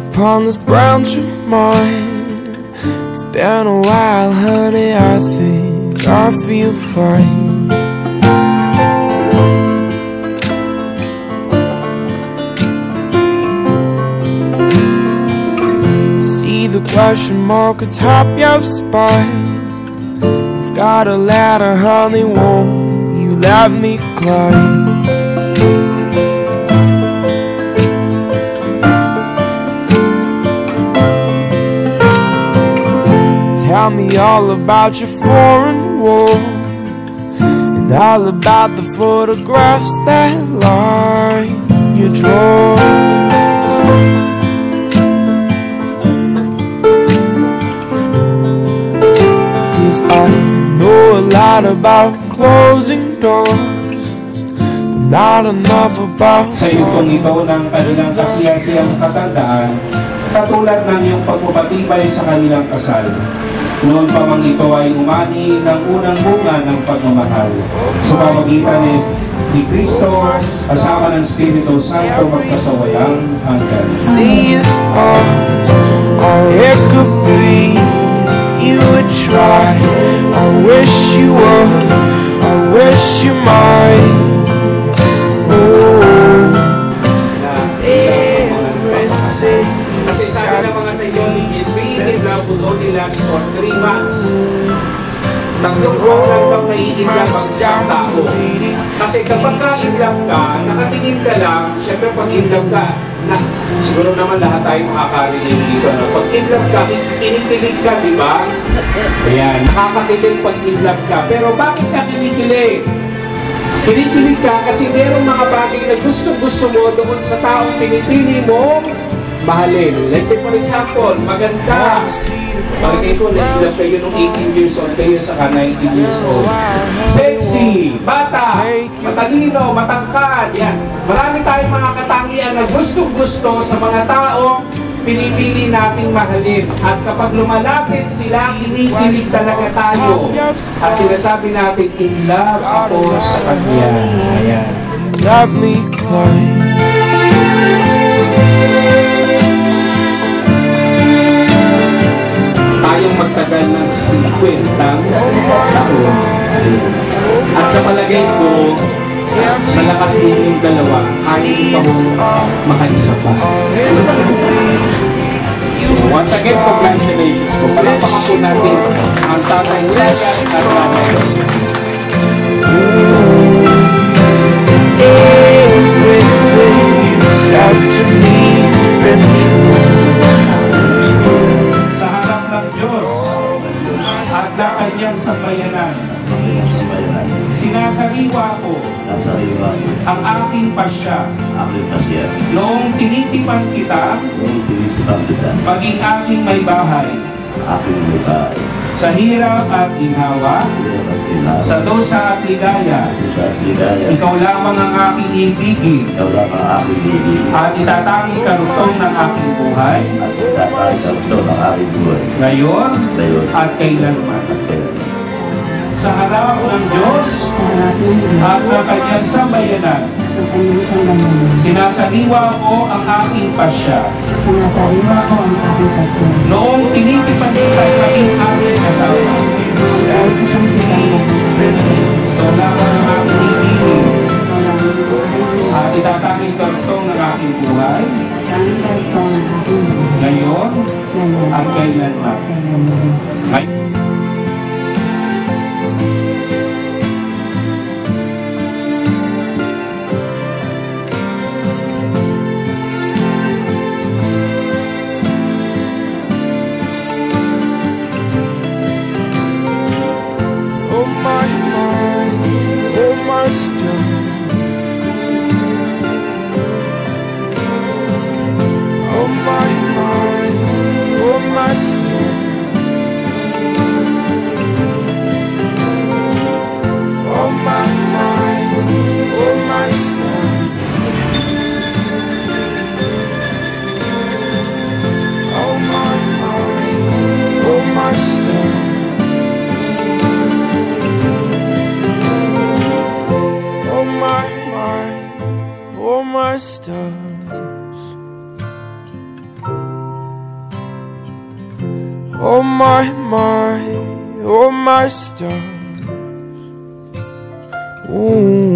upon this branch of mine. It's been a while, honey, I think I feel fine. See the question mark atop your spine. I've got a ladder, honey, won't you let me climb? Tell me all about your foreign war, and all about the photographs that line your drawer. 'Cause I know a lot about closing doors, but not enough about sa iyo kung ito ng kanilang kasiyasiyang katandaan, katulad ng iyong pagpapatibay sa kanilang kasal. Noon pa mang ito ay umani ng unang bunga ng pagmamahal sa pamamagitan ni Kristo kasama ng Espiritu Santo magpasawalang hanggan. See is all it could be if you would try. I wish you would, I wish you might. Oh, everything. Kasi sabi ng mga sa iyo, is being in love would only last for 3 months. Tatlong buwan lang bang naiinlove ang isang tao. Kasi kapag ka-inlove ka, nakatingin ka lang, syempre pag inlove ka, siguro naman lahat tayo makakarinig dito. Pag inlove ka, kinikilig ka, di ba? Ayan, nakakakilig pag inlove ka. Pero bakit ka kinikilig? Kinikilig ka kasi merong mga bagay na gusto mo doon sa taong pinipili mo mahalin. Let's say for example, maganda. Bagay ko, na-inlove kayo nung 18 years old kayo saka 19 years old. Sexy, bata, matalino, matangkad. Yan. Marami tayong mga katangian na gustong-gusto sa mga taong pinipili nating mahalin. At kapag lumalapit sila, kinikilig talaga tayo. At sinasabi natin, in love ako sa kanya. Ayan. Let me climb. Tayong magtagal ng 50 taon. At sa palagay ko, sa lakas ninyong dalawa, ayaw pa mo makaisa pa. So once again, congratulations po. Palakpakan po natin ang Tatay Sagas at Nanay Rosie. Everything you said to me has been true. Sa harap ng Diyos at na kanyang sambayanan, sinasariwa ko ang aking pasya noong tinitipan kita maging aking may bahay sa hirap at ginhawa, sa dosa at ligaya. Ikaw lamang ang aking ibigin at itatanging karugtong ng aking buhay ngayon at kailanman. Sa harap ng Diyos at ng kanyang sambayanan, sinasaliwa ko ang aking pasya noong tinitipan kita maging aking kasama. Ito lamang ang aking ibigin at itatanging karugtong ng aking buhay ngayon at kailanman. Oh my mind, oh my stone. does. Ooh.